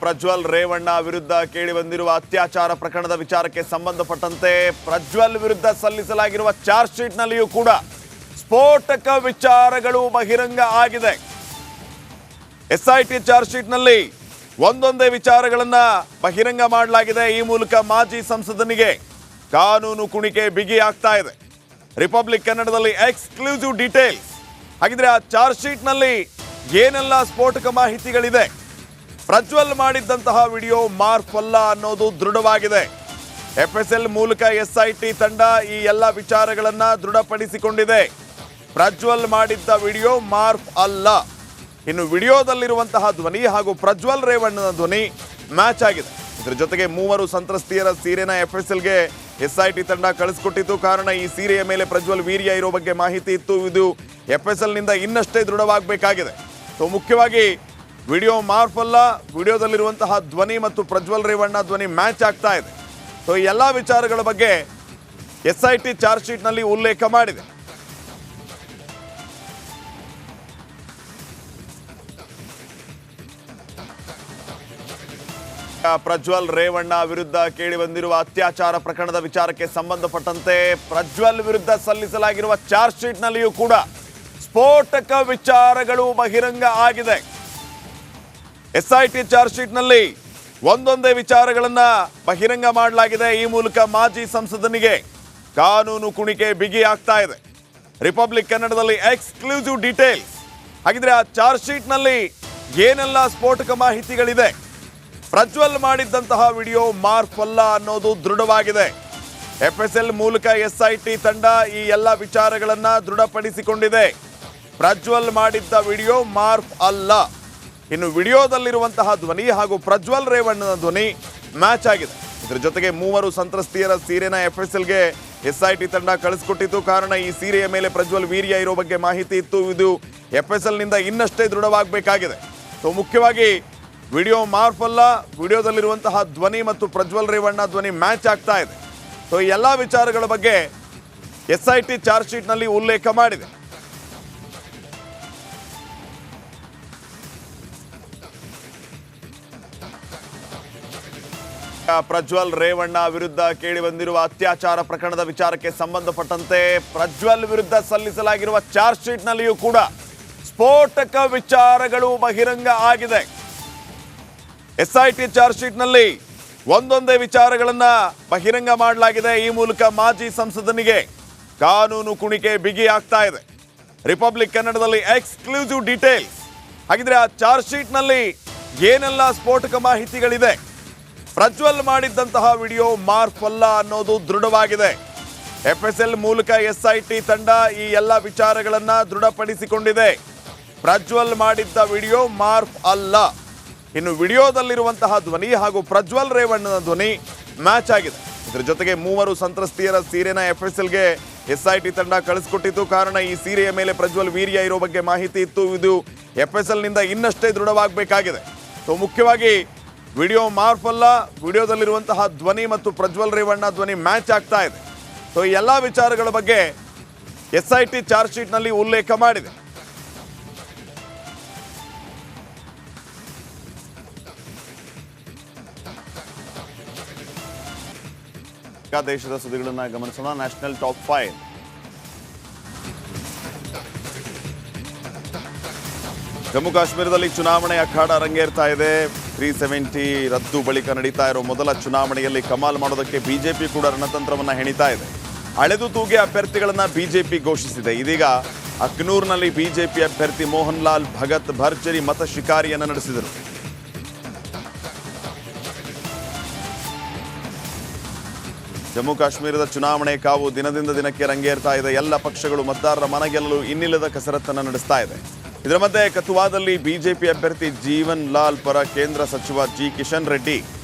ಪ್ರಜ್ವಲ್ ರೇವಣ್ಣ ವಿರುದ್ಧ ಕೇಳಿ ಬಂದಿರುವ ಅತ್ಯಾಚಾರ ಪ್ರಕರಣದ ವಿಚಾರಕ್ಕೆ ಸಂಬಂಧಪಟ್ಟಂತೆ ಪ್ರಜ್ವಲ್ ವಿರುದ್ಧ ಸಲ್ಲಿಸಲಾಗಿರುವ ಚಾರ್ಜ್ ಶೀಟ್ ನಲ್ಲಿಯೂ ಕೂಡ ಸ್ಫೋಟಕ ವಿಚಾರಗಳು ಬಹಿರಂಗ ಆಗಿದೆ. ಎಸ್ಐಟಿ ಚಾರ್ಜ್ ಶೀಟ್ ನಲ್ಲಿ ಒಂದೊಂದೇ ವಿಚಾರಗಳನ್ನ ಬಹಿರಂಗ ಮಾಡಲಾಗಿದೆ. ಈ ಮೂಲಕ ಮಾಜಿ ಸಂಸದನಿಗೆ ಕಾನೂನು ಕುಣಿಕೆ ಬಿಗಿ ಆಗ್ತಾ ಇದೆ. ರಿಪಬ್ಲಿಕ್ ಕನ್ನಡದಲ್ಲಿ ಎಕ್ಸ್ಕ್ಲೂಸಿವ್ ಡೀಟೇಲ್ಸ್. ಹಾಗಿದ್ರೆ ಆ ಚಾರ್ಜ್ ಶೀಟ್ ನಲ್ಲಿ ಏನೆಲ್ಲ ಸ್ಫೋಟಕ ಮಾಹಿತಿಗಳಿದೆ? ಪ್ರಜ್ವಲ್ ಮಾಡಿದ್ದಂತಹ ವಿಡಿಯೋ ಮಾರ್ಫ್ ಅಲ್ಲ ಅನ್ನೋದು ದೃಢವಾಗಿದೆ. FSL ಮೂಲಕ SIT ತಂಡ ಈ ಎಲ್ಲ ವಿಚಾರಗಳನ್ನ ದೃಢಪಡಿಸಿಕೊಂಡಿದೆ. ಪ್ರಜ್ವಲ್ ಮಾಡಿದ್ದ ವಿಡಿಯೋ ಮಾರ್ಫ್ ಅಲ್ಲ. ಇನ್ನು ವಿಡಿಯೋದಲ್ಲಿರುವಂತಹ ಧ್ವನಿ ಹಾಗೂ ಪ್ರಜ್ವಲ್ ರೇವಣ್ಣನ ಧ್ವನಿ ಮ್ಯಾಚ್ ಆಗಿದೆ. ಇದರ ಜೊತೆಗೆ ಮೂವರು ಸಂತ್ರಸ್ತಿಯರ ಸೀರೆನ FSLಗೆ SIT ತಂಡ ಕಳಿಸಿಕೊಟ್ಟಿತ್ತು. ಕಾರಣ ಈ ಸೀರೆಯ ಮೇಲೆ ಪ್ರಜ್ವಲ್ ವೀರ್ಯ ಇರೋ ಬಗ್ಗೆ ಮಾಹಿತಿ ಇತ್ತು. ಇದು FSL ನಿಂದ ಇನ್ನಷ್ಟೇ ದೃಢವಾಗಬೇಕಾಗಿದೆ. ಸೊ ಮುಖ್ಯವಾಗಿ ವಿಡಿಯೋ ಮಾರ್ಫ್ ಅಲ್ಲ, ವಿಡಿಯೋದಲ್ಲಿರುವಂತಹ ಧ್ವನಿ ಮತ್ತು ಪ್ರಜ್ವಲ್ ರೇವಣ್ಣ ಧ್ವನಿ ಮ್ಯಾಚ್ ಆಗ್ತಾ ಇದೆ. ಸೊ ಈ ಎಲ್ಲ ವಿಚಾರಗಳ ಬಗ್ಗೆ SIT ಚಾರ್ಜ್ ಶೀಟ್ ನಲ್ಲಿ ಉಲ್ಲೇಖ ಮಾಡಿದೆ. ಪ್ರಜ್ವಲ್ ರೇವಣ್ಣ ವಿರುದ್ಧ ಕೇಳಿ ಬಂದಿರುವ ಅತ್ಯಾಚಾರ ಪ್ರಕರಣದ ವಿಚಾರಕ್ಕೆ ಸಂಬಂಧಪಟ್ಟಂತೆ ಪ್ರಜ್ವಲ್ ವಿರುದ್ಧ ಸಲ್ಲಿಸಲಾಗಿರುವ ಚಾರ್ಜ್ ಶೀಟ್ ನಲ್ಲಿಯೂ ಕೂಡ ಸ್ಫೋಟಕ ವಿಚಾರಗಳು ಬಹಿರಂಗ ಆಗಿದೆ. SIT ಚಾರ್ಜ್ ಶೀಟ್ ನಲ್ಲಿ ಒಂದೊಂದೇ ವಿಚಾರಗಳನ್ನ ಬಹಿರಂಗ ಮಾಡಲಾಗಿದೆ. ಈ ಮೂಲಕ ಮಾಜಿ ಸಂಸದನಿಗೆ ಕಾನೂನು ಕುಣಿಕೆ ಬಿಗಿ ಆಗ್ತಾ ಇದೆ. ರಿಪಬ್ಲಿಕ್ ಕನ್ನಡದಲ್ಲಿ ಎಕ್ಸ್ಕ್ಲೂಸಿವ್ ಡೀಟೇಲ್ಸ್. ಹಾಗಿದ್ರೆ ಆ ಚಾರ್ಜ್ ಶೀಟ್ ನಲ್ಲಿ ಏನೆಲ್ಲ ಸ್ಫೋಟಕ ಮಾಹಿತಿಗಳಿದೆ? ಪ್ರಜ್ವಲ್ ಮಾಡಿದ್ದಂತಹ ವಿಡಿಯೋ ಮಾರ್ಫ್ ಅಲ್ಲ ಅನ್ನೋದು ದೃಢವಾಗಿದೆ. FSL ಮೂಲಕ SIT ತಂಡ ಈ ಎಲ್ಲ ವಿಚಾರಗಳನ್ನ ದೃಢಪಡಿಸಿಕೊಂಡಿದೆ. ಪ್ರಜ್ವಲ್ ಮಾಡಿದ್ದ ವಿಡಿಯೋ ಮಾರ್ಫ್ ಅಲ್ಲ. ಇನ್ನು ವಿಡಿಯೋದಲ್ಲಿರುವಂತಹ ಧ್ವನಿ ಹಾಗೂ ಪ್ರಜ್ವಲ್ ರೇವಣ್ಣನ ಧ್ವನಿ ಮ್ಯಾಚ್ ಆಗಿದೆ. ಇದರ ಜೊತೆಗೆ ಮೂವರು ಸಂತ್ರಸ್ತಿಯರ ಸೀರೆನ FSLಗೆ SIT ತಂಡ ಕಳಿಸಿಕೊಟ್ಟಿತ್ತು. ಕಾರಣ ಈ ಸೀರೆಯ ಮೇಲೆ ಪ್ರಜ್ವಲ್ ವೀರ್ಯ ಇರೋ ಬಗ್ಗೆ ಮಾಹಿತಿ ಇತ್ತು. ಇದು FSL ನಿಂದ ಇನ್ನಷ್ಟೇ ದೃಢವಾಗಬೇಕಾಗಿದೆ. ಸೊ ಮುಖ್ಯವಾಗಿ ವಿಡಿಯೋ ಮಾರ್ಫ್ ಅಲ್ಲ, ವಿಡಿಯೋದಲ್ಲಿರುವಂತಹ ಧ್ವನಿ ಮತ್ತು ಪ್ರಜ್ವಲ್ ರೇವಣ್ಣ ಧ್ವನಿ ಮ್ಯಾಚ್ ಆಗ್ತಾ ಇದೆ. ಸೊ ಈ ಎಲ್ಲ ವಿಚಾರಗಳ ಬಗ್ಗೆ SIT ಚಾರ್ಜ್ ಶೀಟ್ ನಲ್ಲಿ ಉಲ್ಲೇಖ ಮಾಡಿದೆ. ಪ್ರಜ್ವಲ್ ರೇವಣ್ಣ ವಿರುದ್ಧ ಕೇಳಿ ಬಂದಿರುವ ಅತ್ಯಾಚಾರ ಪ್ರಕರಣದ ವಿಚಾರಕ್ಕೆ ಸಂಬಂಧಪಟ್ಟಂತೆ ಪ್ರಜ್ವಲ್ ವಿರುದ್ಧ ಸಲ್ಲಿಸಲಾಗಿರುವ ಚಾರ್ಜ್ ಶೀಟ್ ನಲ್ಲಿಯೂ ಕೂಡ ಸ್ಫೋಟಕ ವಿಚಾರಗಳು ಬಹಿರಂಗ ಆಗಿದೆ. SIT ಚಾರ್ಜ್ ಶೀಟ್ ನಲ್ಲಿ ಒಂದೊಂದೇ ವಿಚಾರಗಳನ್ನ ಬಹಿರಂಗ ಮಾಡಲಾಗಿದೆ. ಈ ಮೂಲಕ ಮಾಜಿ ಸಂಸದನಿಗೆ ಕಾನೂನು ಕುಣಿಕೆ ಬಿಗಿ ಆಗ್ತಾ ಇದೆ. ರಿಪಬ್ಲಿಕ್ ಕನ್ನಡದಲ್ಲಿ ಎಕ್ಸ್ಕ್ಲೂಸಿವ್ ಡೀಟೇಲ್ಸ್. ಹಾಗಿದ್ರೆ ಆ ಚಾರ್ಜ್ ಶೀಟ್ ನಲ್ಲಿ ಏನೆಲ್ಲ ಸ್ಫೋಟಕ ಮಾಹಿತಿಗಳಿದೆ? ಪ್ರಜ್ವಲ್ ಮಾಡಿದ್ದಂತಹ ವಿಡಿಯೋ ಮಾರ್ಫ್ ಅಲ್ಲ ಅನ್ನೋದು ದೃಢವಾಗಿದೆ. FSL ಮೂಲಕ SIT ತಂಡ ಈ ಎಲ್ಲ ವಿಚಾರಗಳನ್ನ ದೃಢಪಡಿಸಿಕೊಂಡಿದೆ. ಪ್ರಜ್ವಲ್ ಮಾಡಿದ್ದ ವಿಡಿಯೋ ಮಾರ್ಫ್ ಅಲ್ಲ. ಇನ್ನು ವಿಡಿಯೋದಲ್ಲಿರುವಂತಹ ಧ್ವನಿ ಹಾಗೂ ಪ್ರಜ್ವಲ್ ರೇವಣ್ಣನ ಧ್ವನಿ ಮ್ಯಾಚ್ ಆಗಿದೆ. ಇದರ ಜೊತೆಗೆ ಮೂವರು ಸಂತ್ರಸ್ತಿಯರ ಸೀರೆನ FSLಗೆ SIT ತಂಡ ಕಳಿಸಿಕೊಟ್ಟಿತ್ತು. ಕಾರಣ ಈ ಸೀರೆಯ ಮೇಲೆ ಪ್ರಜ್ವಲ್ ವೀರ್ಯ ಇರೋ ಬಗ್ಗೆ ಮಾಹಿತಿ ಇತ್ತು. ಇದು FSL ನಿಂದ ಇನ್ನಷ್ಟೇ ದೃಢವಾಗಬೇಕಾಗಿದೆ. ಸೊ ಮುಖ್ಯವಾಗಿ ವಿಡಿಯೋ ಮಾರ್ಫ್ ಅಲ್ಲ, ವಿಡಿಯೋದಲ್ಲಿರುವಂತಹ ಧ್ವನಿ ಮತ್ತು ಪ್ರಜ್ವಲ್ ರೇವಣ್ಣ ಧ್ವನಿ ಮ್ಯಾಚ್ ಆಗ್ತಾ ಇದೆ. ಸೊ ಈ ಎಲ್ಲ ವಿಚಾರಗಳ ಬಗ್ಗೆ SIT ಚಾರ್ಜ್ ಶೀಟ್ ನಲ್ಲಿ ಉಲ್ಲೇಖ ಮಾಡಿದೆ. ದೇಶದ ಸುದ್ದಿಗಳನ್ನ ಗಮನಿಸೋಣ. National top 5. ಜಮ್ಮು ಕಾಶ್ಮೀರದಲ್ಲಿ ಚುನಾವಣೆ ಅಖಾಡ ರಂಗೇರ್ತಾ ಇದೆ. 370 ರದ್ದು ಬಳಿಕ ನಡೀತಾ ಇರೋ ಮೊದಲ ಚುನಾವಣೆಯಲ್ಲಿ ಕಮಾಲ್ ಮಾಡೋದಕ್ಕೆ ಬಿಜೆಪಿ ಕೂಡ ರಣತಂತ್ರವನ್ನ ಹೆಣಿತಾ ಇದೆ. ಅಳೆದು ತೂಗಿ ಅಭ್ಯರ್ಥಿಗಳನ್ನ ಬಿಜೆಪಿ ಘೋಷಿಸಿದೆ. ಇದೀಗ ಅಕ್ನೂರ್ನಲ್ಲಿ ಬಿಜೆಪಿ ಅಭ್ಯರ್ಥಿ ಮೋಹನ್ ಲಾಲ್ ಭಗತ್ ಭರ್ಜರಿ ಮತ ಶಿಕಾರಿಯನ್ನು ನಡೆಸಿದರು. ಜಮ್ಮು ಕಾಶ್ಮೀರದ ಚುನಾವಣೆ ಕಾವು ದಿನದಿಂದ ದಿನಕ್ಕೆ ರಂಗೇರ್ತಾ ಇದೆ. ಎಲ್ಲ ಪಕ್ಷಗಳು ಮತದಾರರ ಮನಗೆಲ್ಲಲು ಇನ್ನಿಲ್ಲದ ಕಸರತ್ತನ್ನು ನಡೆಸ್ತಾ ಇದೆ. ಇದರ ಮಧ್ಯೆ ಕಥುವಾದಲ್ಲಿ ಬಿಜೆಪಿ ಅಭ್ಯರ್ಥಿ ಜೀವನ್ ಲಾಲ್ ಪರ ಕೇಂದ್ರ ಸಚಿವ ಜಿ ಕಿಶನ್ ರೆಡ್ಡಿ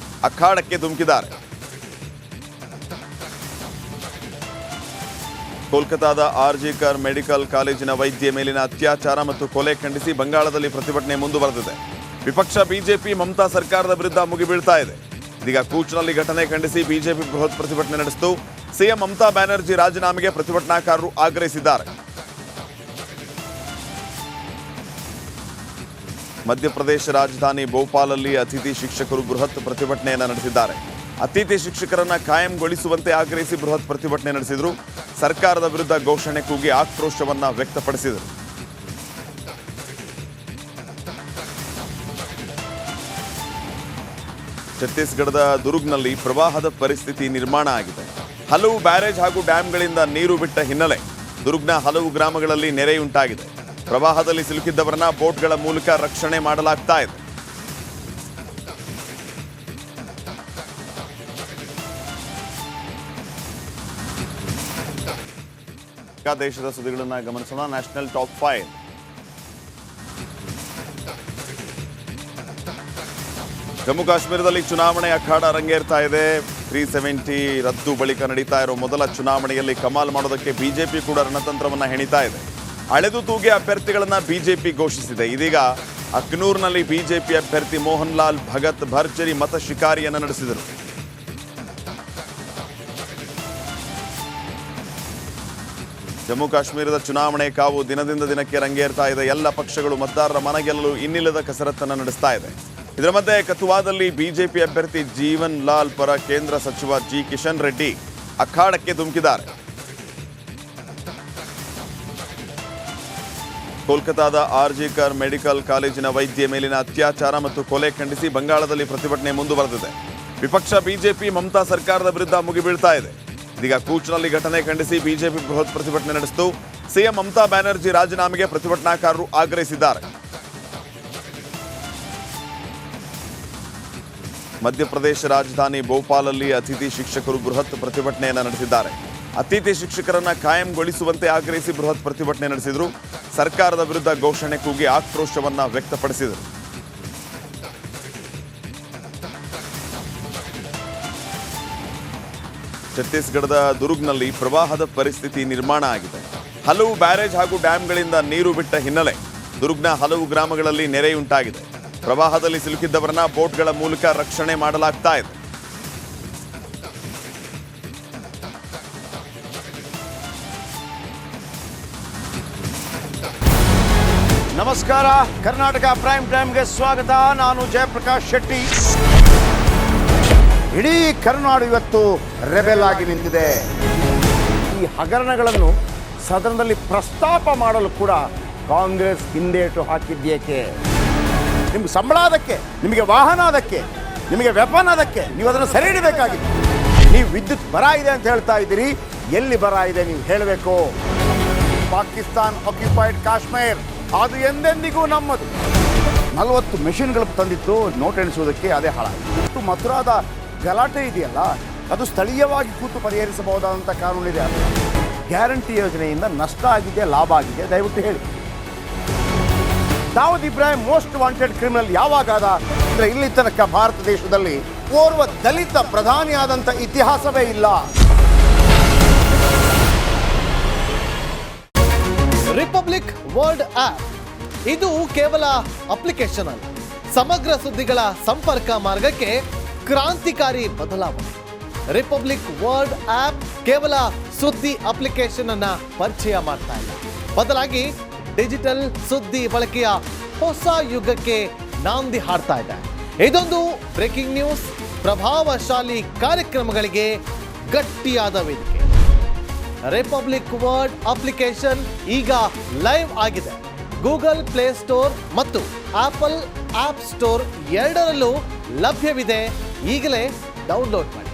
ಅಖಾಡಕ್ಕೆ ಧುಮುಕಿದ್ದಾರೆ. ಕೋಲ್ಕತಾದ RG ಕರ್ ಮೆಡಿಕಲ್ ಕಾಲೇಜಿನ ವೈದ್ಯೆ ಮೇಲಿನ ಅತ್ಯಾಚಾರ ಮತ್ತು ಕೊಲೆ ಖಂಡಿಸಿ ಬಂಗಾಳದಲ್ಲಿ ಪ್ರತಿಭಟನೆ ಮುಂದುವರೆದಿದೆ. ವಿಪಕ್ಷ ಬಿಜೆಪಿ ಮಮತಾ ಸರ್ಕಾರದ ವಿರುದ್ಧ ಮುಗಿಬೀಳ್ತಾ ಇದೆ. ಇದೀಗ ಕೂಚ್ನಲ್ಲಿ ಘಟನೆ ಖಂಡಿಸಿ ಬಿಜೆಪಿ ಬೃಹತ್ ಪ್ರತಿಭಟನೆ ನಡೆಸಿತು. ಸಿಎಂ ಮಮತಾ ಬ್ಯಾನರ್ಜಿ ರಾಜೀನಾಮೆಗೆ ಪ್ರತಿಭಟನಾಕಾರರು ಆಗ್ರಹಿಸಿದ್ದಾರೆ. ಮಧ್ಯಪ್ರದೇಶ ರಾಜಧಾನಿ ಭೋಪಾಲಲ್ಲಿ ಅತಿಥಿ ಶಿಕ್ಷಕರು ಬೃಹತ್ ಪ್ರತಿಭಟನೆಯನ್ನು ನಡೆಸಿದ್ದಾರೆ. ಅತಿಥಿ ಶಿಕ್ಷಕರನ್ನ ಕಾಯಂಗೊಳಿಸುವಂತೆ ಆಗ್ರಹಿಸಿ ಬೃಹತ್ ಪ್ರತಿಭಟನೆ ನಡೆಸಿದರು. ಸರ್ಕಾರದ ವಿರುದ್ಧ ಘೋಷಣೆ ಕೂಗಿ ಆಕ್ರೋಶವನ್ನ ವ್ಯಕ್ತಪಡಿಸಿದರು. ಛತ್ತೀಸ್ಗಢದ ದುರ್ಗ್ನಲ್ಲಿ ಪ್ರವಾಹದ ಪರಿಸ್ಥಿತಿ ನಿರ್ಮಾಣ ಆಗಿದೆ. ಹಲವು ಬ್ಯಾರೇಜ್ ಹಾಗೂ ಡ್ಯಾಂಗಳಿಂದ ನೀರು ಬಿಟ್ಟ ಹಿನ್ನೆಲೆ ದುರ್ಗ್ನ ಹಲವು ಗ್ರಾಮಗಳಲ್ಲಿ ನೆರೆಯುಂಟಾಗಿದೆ. ಪ್ರವಾಹದಲ್ಲಿ ಸಿಲುಕಿದ್ದವರನ್ನ ಬೋಟ್ಗಳ ಮೂಲಕ ರಕ್ಷಣೆ ಮಾಡಲಾಗ್ತಾ ಇದೆ. ದೇಶದ ಸುದ್ದಿಗಳನ್ನು ಗಮನಿಸೋಣ. National top 5. ಜಮ್ಮು ಕಾಶ್ಮೀರದಲ್ಲಿ ಚುನಾವಣೆ ಅಖಾಡ ರಂಗೇರ್ತಾ ಇದೆ. 370 ರದ್ದು ಬಳಿಕ ನಡೀತಾ ಇರೋ ಮೊದಲ ಚುನಾವಣೆಯಲ್ಲಿ ಕಮಾಲ್ ಮಾಡೋದಕ್ಕೆ ಬಿಜೆಪಿ ಕೂಡ ರಣತಂತ್ರವನ್ನ ಹೆಣಿತಾ ಇದೆ. ಅಳೆದು ತೂಗಿ ಅಭ್ಯರ್ಥಿಗಳನ್ನ ಬಿಜೆಪಿ ಘೋಷಿಸಿದೆ. ಇದೀಗ ಅಕ್ನೂರ್ನಲ್ಲಿ ಬಿಜೆಪಿ ಅಭ್ಯರ್ಥಿ ಮೋಹನ್ ಲಾಲ್ ಭಗತ್ ಭರ್ಜರಿ ಮತ ಶಿಕಾರಿಯನ್ನು ನಡೆಸಿದರು. ಜಮ್ಮು ಕಾಶ್ಮೀರದ ಚುನಾವಣೆ ಕಾವು ದಿನದಿಂದ ದಿನಕ್ಕೆ ರಂಗೇರ್ತಾ ಇದೆ. ಎಲ್ಲ ಪಕ್ಷಗಳು ಮತದಾರರ ಮನಗೆಲ್ಲಲು ಇನ್ನಿಲ್ಲದ ಕಸರತ್ತನ್ನು ನಡೆಸ್ತಾ ಇದೆ. ಇದರ ಮಧ್ಯೆ ಕಥುವಾದಲ್ಲಿ ಬಿಜೆಪಿ ಅಭ್ಯರ್ಥಿ ಜೀವನ್ ಲಾಲ್ ಪರ ಕೇಂದ್ರ ಸಚಿವ ಜಿ ಕಿಶನ್ ರೆಡ್ಡಿ ಅಖಾಡಕ್ಕೆ ಧುಮುಕಿದ್ದಾರೆ. ಕೋಲ್ಕತಾದ ಆರ್ಜಿಕರ್ ಮೆಡಿಕಲ್ ಕಾಲೇಜಿನ ವೈದ್ಯೆ ಮೇಲಿನ ಅತ್ಯಾಚಾರ ಮತ್ತು ಕೊಲೆ ಖಂಡಿಸಿ ಬಂಗಾಳದಲ್ಲಿ ಪ್ರತಿಭಟನೆ ಮುಂದುವರೆದಿದೆ. ವಿಪಕ್ಷ ಬಿಜೆಪಿ ಮಮತಾ ಸರ್ಕಾರದ ವಿರುದ್ಧ ಮುಗಿಬೀಳ್ತಾ ಇದೆ. ಇದೀಗ ಕೂಚ್ನಲ್ಲಿ ಘಟನೆ ಖಂಡಿಸಿ ಬಿಜೆಪಿ ಬೃಹತ್ ಪ್ರತಿಭಟನೆ ನಡೆಸಿತು. ಸಿಎಂ ಮಮತಾ ಬ್ಯಾನರ್ಜಿ ರಾಜೀನಾಮೆಗೆ ಪ್ರತಿಭಟನಾಕಾರರು ಆಗ್ರಹಿಸಿದ್ದಾರೆ. ಮಧ್ಯಪ್ರದೇಶ ರಾಜಧಾನಿ ಭೋಪಾಲಲ್ಲಿ ಅತಿಥಿ ಶಿಕ್ಷಕರು ಬೃಹತ್ ಪ್ರತಿಭಟನೆಯನ್ನು ನಡೆಸಿದ್ದಾರೆ. ಅತಿಥಿ ಶಿಕ್ಷಕರನ್ನ ಕಾಯಂಗೊಳಿಸುವಂತೆ ಆಗ್ರಹಿಸಿ ಬೃಹತ್ ಪ್ರತಿಭಟನೆ ನಡೆಸಿದರು. ಸರ್ಕಾರದ ವಿರುದ್ಧ ಘೋಷಣೆ ಕೂಗಿ ಆಕ್ರೋಶವನ್ನ ವ್ಯಕ್ತಪಡಿಸಿದರು. ಛತ್ತೀಸ್ಗಢದ ದುರ್ಗ್ನಲ್ಲಿ ಪ್ರವಾಹದ ಪರಿಸ್ಥಿತಿ ನಿರ್ಮಾಣ ಆಗಿದೆ. ಹಲವು ಬ್ಯಾರೇಜ್ ಹಾಗೂ ಡ್ಯಾಂಗಳಿಂದ ನೀರು ಬಿಟ್ಟ ಹಿನ್ನೆಲೆ ದುರ್ಗ್ನ ಹಲವು ಗ್ರಾಮಗಳಲ್ಲಿ ನೆರೆಯುಂಟಾಗಿದೆ. ಪ್ರವಾಹದಲ್ಲಿ ಸಿಲುಕಿದ್ದವರನ್ನ ಬೋಟ್ಗಳ ಮೂಲಕ ರಕ್ಷಣೆ ಮಾಡಲಾಗ್ತಾ ಇದೆ. ನಮಸ್ಕಾರ, ಕರ್ನಾಟಕ ಪ್ರೈಮ್ ಟೈಮ್ಗೆ ಸ್ವಾಗತ. ನಾನು ಜಯಪ್ರಕಾಶ್ ಶೆಟ್ಟಿ. ಇಡೀ ಕರ್ನಾಡು ಇವತ್ತು ರೆಬೆಲ್ ಆಗಿ ನಿಂತಿದೆ. ಈ ಹಗರಣಗಳನ್ನು ಸದನದಲ್ಲಿ ಪ್ರಸ್ತಾಪ ಮಾಡಲು ಕೂಡ ಕಾಂಗ್ರೆಸ್ ಹಿಂದೇಟು ಹಾಕಿದ್ದೇಕೆ? ನಿಮ್ಗೆ ಸಂಬಳ ಅದಕ್ಕೆ, ನಿಮಗೆ ವಾಹನ ಅದಕ್ಕೆ, ನಿಮಗೆ ವೆಪನ್ ಅದಕ್ಕೆ, ನೀವು ಅದನ್ನು ಸೆರೆ ಹಿಡಿಬೇಕಾಗಿದೆ. ನೀವು ವಿದ್ಯುತ್ ಬರ ಇದೆ ಅಂತ ಹೇಳ್ತಾ ಇದ್ದೀರಿ, ಎಲ್ಲಿ ಬರ ಇದೆ ನೀವು ಹೇಳಬೇಕು. ಪಾಕಿಸ್ತಾನ್ ಆಕ್ಯುಪೈಡ್ ಕಾಶ್ಮೀರ್ ಅದು ಎಂದೆಂದಿಗೂ ನಮ್ಮದು. 40 ಮೆಷಿನ್ಗಳು ತಂದಿತ್ತು ನೋಟ್ ಎಣಿಸುವುದಕ್ಕೆ, ಅದೇ ಹಾಳಾಯಿತು. ಮಥುರಾದ ಗಲಾಟೆ ಇದೆಯಲ್ಲ, ಅದು ಸ್ಥಳೀಯವಾಗಿ ಕೂತು ಪರಿಹರಿಸಬಹುದಾದಂಥ ಕಾನೂನಿದೆ. ಗ್ಯಾರಂಟಿ ಯೋಜನೆಯಿಂದ ನಷ್ಟ ಆಗಿದೆ, ಲಾಭ ಆಗಿದೆ, ದಯವಿಟ್ಟು ಹೇಳಿ. Dawood Ibrahim most wanted criminal ಯಾವಾಗಾದ ಅಂದರೆ ಇಲ್ಲಿ ತನಕ ಭಾರತ ದೇಶದಲ್ಲಿ ಓರ್ವ ದಲಿತ ಪ್ರಧಾನಿಯಾದಂಥ ಇತಿಹಾಸವೇ ಇಲ್ಲ. ರಿಪಬ್ಲಿಕ್ ವರ್ಲ್ಡ್ ಆಪ್ ಇದು ಕೇವಲ ಅಪ್ಲಿಕೇಶನ್ ಅಲ್ಲ, ಸಮಗ್ರ ಸುದ್ದಿಗಳ ಸಂಪರ್ಕ ಮಾರ್ಗಕ್ಕೆ ಕ್ರಾಂತಿಕಾರಿ ಬದಲಾವಣೆ. ರಿಪಬ್ಲಿಕ್ ವರ್ಲ್ಡ್ ಆಪ್ ಕೇವಲ ಸುದ್ದಿ ಅಪ್ಲಿಕೇಶನ್ ಅನ್ನ ಪರಿಚಯ ಮಾಡ್ತಾ ಇಲ್ಲ, ಬದಲಾಗಿ ಡಿಜಿಟಲ್ ಸುದ್ದಿ ಬಳಕೆಯ ಹೊಸ ಯುಗಕ್ಕೆ ನಾಂದಿ ಹಾಡ್ತಾ ಇದೆ. ಇದೊಂದು ಬ್ರೇಕಿಂಗ್ ನ್ಯೂಸ್, ಪ್ರಭಾವಶಾಲಿ ಕಾರ್ಯಕ್ರಮಗಳಿಗೆ ಗಟ್ಟಿಯಾದ ವೇದಿಕೆ. ರಿಪಬ್ಲಿಕ್ ವರ್ಲ್ಡ್ ಅಪ್ಲಿಕೇಶನ್ ಈಗ ಲೈವ್ ಆಗಿದೆ. ಗೂಗಲ್ ಪ್ಲೇ ಸ್ಟೋರ್ ಮತ್ತು ಆಪಲ್ ಆಪ್ ಸ್ಟೋರ್ ಎರಡರಲ್ಲೂ ಲಭ್ಯವಿದೆ. ಈಗಲೇ ಡೌನ್ಲೋಡ್ ಮಾಡಿ.